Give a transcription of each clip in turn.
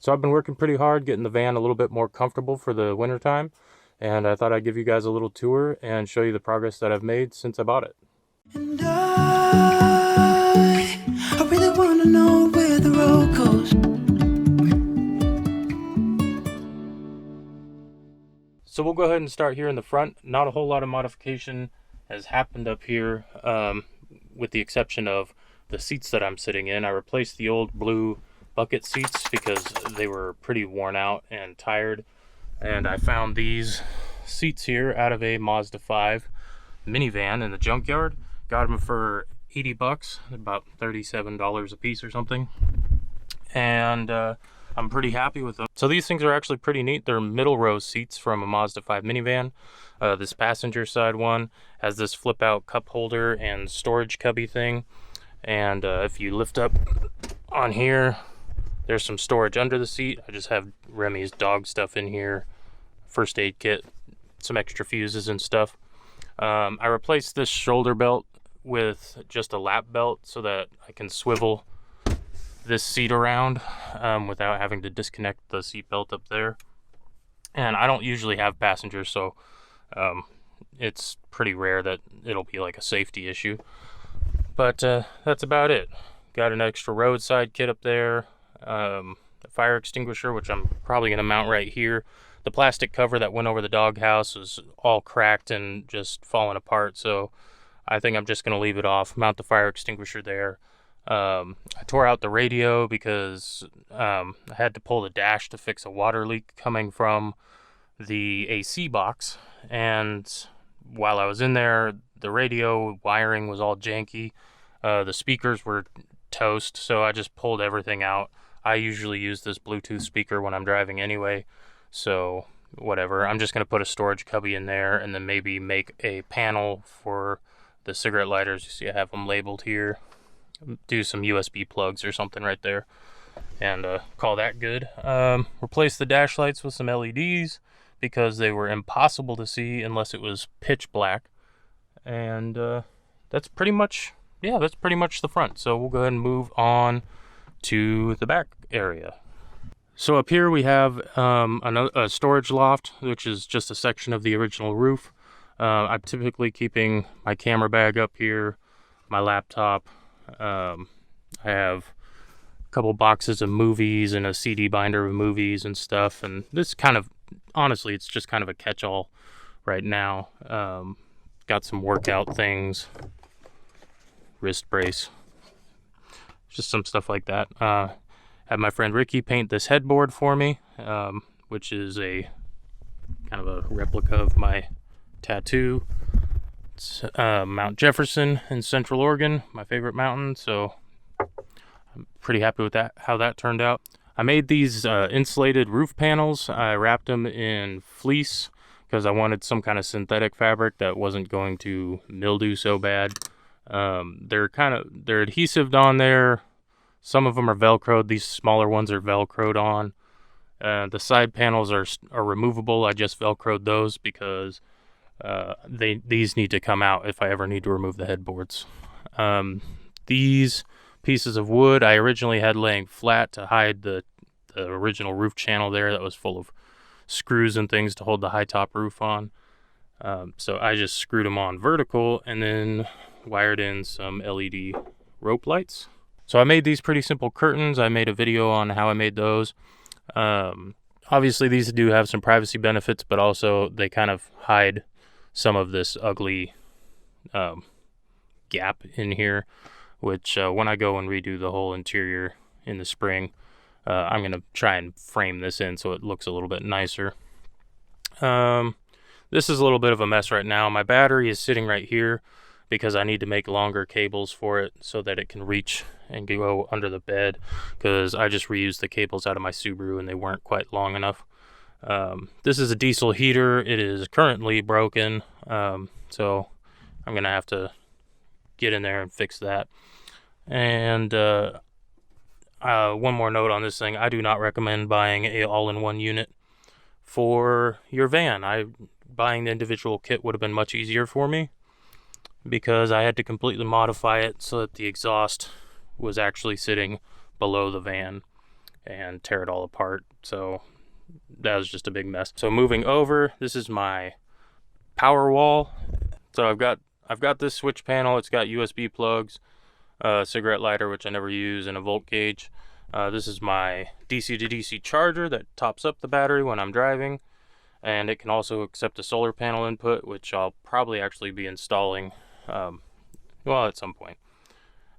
So I've been working pretty hard getting the van a little bit more comfortable for the winter time, and I thought I'd give you guys a little tour and show you the progress that I've made since I bought it. And I really want to know where the road goes. So we'll go ahead and start here in the front. Not a whole lot of modification has happened up here, with the exception of the seats that I'm sitting in. I replaced the old blue bucket seats because they were pretty worn out and tired, and I found these seats here out of a Mazda 5 minivan in the junkyard. Got them for 80 bucks, about $37 a piece or something, and I'm pretty happy with them. So these things are actually pretty neat. They're middle row seats from a Mazda 5 minivan. This passenger side one has this flip out cup holder and storage cubby thing, and if you lift up on here, there's some storage under the seat. I just have Remy's dog stuff in here, first aid kit, some extra fuses and stuff. I replaced this shoulder belt with just a lap belt so that I can swivel this seat around without having to disconnect the seat belt up there. And I don't usually have passengers, so it's pretty rare that it'll be like a safety issue. But that's about it. Got an extra roadside kit up there, a fire extinguisher, which I'm probably going to mount right here. The plastic cover that went over the doghouse was all cracked and just falling apart, so I think I'm just going to leave it off, mount the fire extinguisher there. I tore out the radio because I had to pull the dash to fix a water leak coming from the AC box, and while I was in there, the radio wiring was all janky. The speakers were toast, so I just pulled everything out. I usually use this Bluetooth speaker when I'm driving anyway, so whatever. I'm just going to put a storage cubby in there and then maybe make a panel for the cigarette lighters. You see I have them labeled here. Do some USB plugs or something right there and call that good. Replace the dash lights with some LEDs because they were impossible to see unless it was pitch black. And that's pretty much the front. So we'll go ahead and move on to the back area. So up here we have a storage loft, which is just a section of the original roof. I'm typically keeping my camera bag up here, my laptop. I have a couple boxes of movies and a CD binder of movies and stuff. And this kind of, honestly, it's just kind of a catch-all right now. Got some workout things, wrist brace, just some stuff like that. Had my friend Ricky paint this headboard for me, which is a kind of a replica of my tattoo. It's Mount Jefferson in Central Oregon, my favorite mountain, so I'm pretty happy with that, how that turned out. I made these insulated roof panels. I wrapped them in fleece because I wanted some kind of synthetic fabric that wasn't going to mildew so bad. They're adhesive on there. Some of them are Velcroed. These smaller ones are Velcroed on. The side panels are removable. I just Velcroed those because these need to come out if I ever need to remove the headboards. These pieces of wood I originally had laying flat to hide the original roof channel there that was full of screws and things to hold the high top roof on. So I just screwed them on vertical and then wired in some LED rope lights. So I made these pretty simple curtains. I made a video on how I made those. Obviously these do have some privacy benefits, but also they kind of hide some of this ugly gap in here, which when I go and redo the whole interior in the spring, I'm going to try and frame this in so it looks a little bit nicer. This is a little bit of a mess right now. My battery is sitting right here because I need to make longer cables for it so that it can reach and go under the bed, because I just reused the cables out of my Subaru and they weren't quite long enough. This is a diesel heater. It is currently broken, so I'm gonna have to get in there and fix that. And one more note on this thing: I do not recommend buying a all-in-one unit for your van. Buying the individual kit would have been much easier for me because I had to completely modify it so that the exhaust was actually sitting below the van, and tear it all apart. So that was just a big mess. So moving over, this is my power wall. So I've got this switch panel. It's got USB plugs, cigarette lighter, which I never use, and a volt gauge. This is my DC to DC charger that tops up the battery when I'm driving, and it can also accept a solar panel input, which I'll probably actually be installing well, at some point.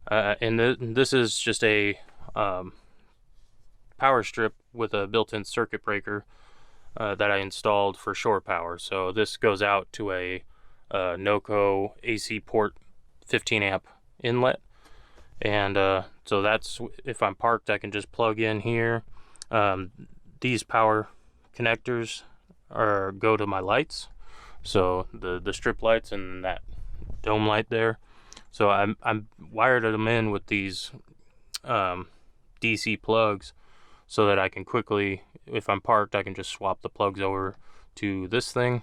And this is just a power strip with a built-in circuit breaker that I installed for shore power. So this goes out to a NOCO AC port 15 amp inlet, and so that's, if I'm parked, I can just plug in here. These power connectors go to my lights, so the strip lights and that dome light there. So I'm wired them in with these DC plugs, so that I can quickly, if I'm parked, I can just swap the plugs over to this thing,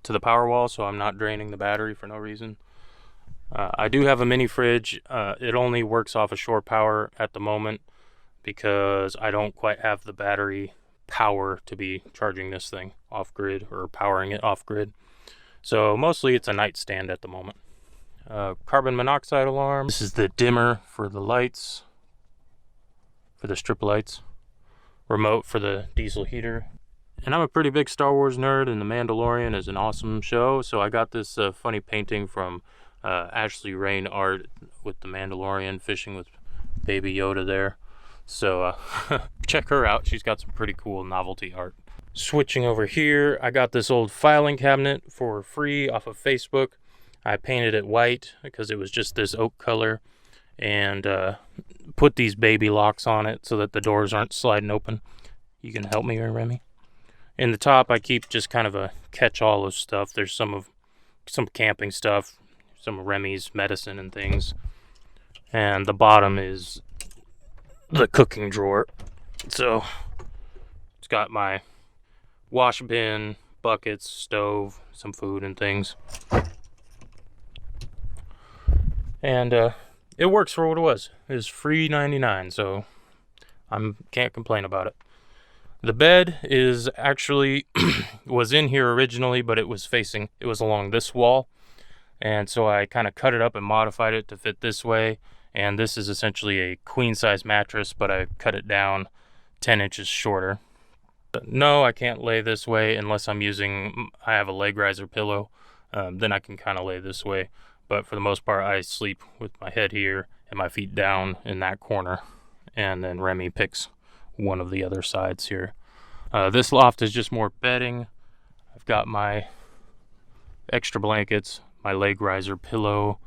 to the power wall, so I'm not draining the battery for no reason. I do have a mini fridge. It only works off of shore power at the moment because I don't quite have the battery power to be charging this thing off grid or powering it off grid. So mostly it's a nightstand at the moment. Carbon monoxide alarm. This is the dimmer for the lights, for the strip lights. Remote for the diesel heater. And I'm a pretty big Star Wars nerd, and The Mandalorian is an awesome show, so I got this funny painting from Ashley Rain Art with The Mandalorian fishing with Baby Yoda there. So check her out. She's got some pretty cool novelty art. Switching over here, I got this old filing cabinet for free off of Facebook. I painted it white because it was just this oak color, and put these baby locks on it so that the doors aren't sliding open. You can help me here, Remy? In the top, I keep just kind of a catch-all of stuff. There's some camping stuff, some of Remy's medicine and things. And the bottom is the cooking drawer. So it's got my wash bin, buckets, stove, some food and things. And it works for what it was. It was free 99, so can't complain about it. The bed is actually was in here originally, but it was along this wall, and so I kind of cut it up and modified it to fit this way. And this is essentially a queen size mattress, but I cut it down 10 inches shorter. But no, I can't lay this way unless I have a leg riser pillow. Then I can kind of lay this way. But for the most part, I sleep with my head here and my feet down in that corner. And then Remy picks one of the other sides here. This loft is just more bedding. I've got my extra blankets, my leg riser pillow,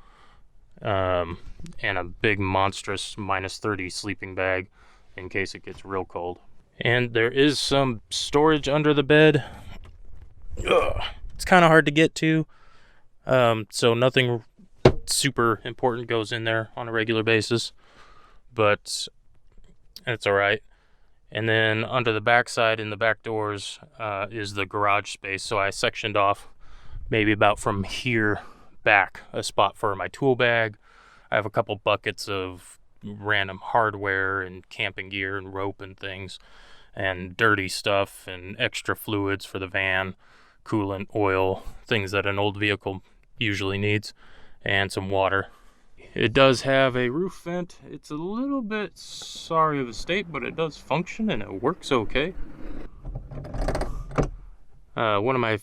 and a big monstrous -30 sleeping bag in case it gets real cold. And there is some storage under the bed. It's kind of hard to get to. So nothing super important goes in there on a regular basis, but it's all right. And then under the backside in the back doors is the garage space. So I sectioned off maybe about from here back a spot for my tool bag. I have a couple buckets of random hardware and camping gear and rope and things, and dirty stuff and extra fluids for the van, coolant, oil, things that an old vehicle usually needs, and some water. It does have a roof vent. It's a little bit sorry of a state, but it does function and it works okay. One of my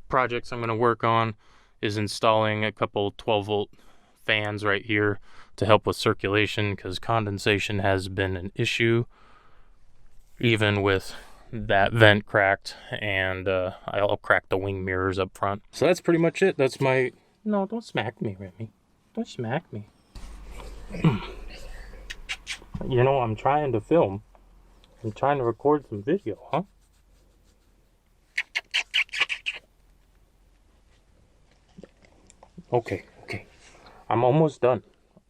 projects I'm going to work on is installing a couple 12-volt fans right here to help with circulation, because condensation has been an issue even with that vent cracked, and I'll crack the wing mirrors up front. So that's pretty much it. That's my... No, don't smack me, Remy. Don't smack me. You know, I'm trying to film. I'm trying to record some video, huh? Okay. I'm almost done.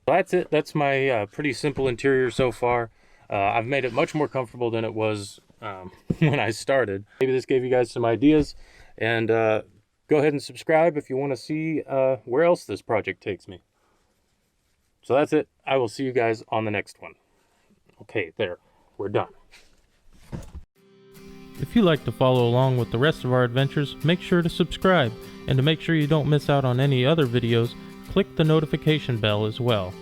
That's it. That's my pretty simple interior so far. I've made it much more comfortable than it was when I started. Maybe this gave you guys some ideas, and go ahead and subscribe if you want to see where else this project takes me. So that's it. I will see you guys on the next one. Okay, there. We're done. If you like to follow along with the rest of our adventures, make sure to subscribe, and to make sure you don't miss out on any other videos, click the notification bell as well.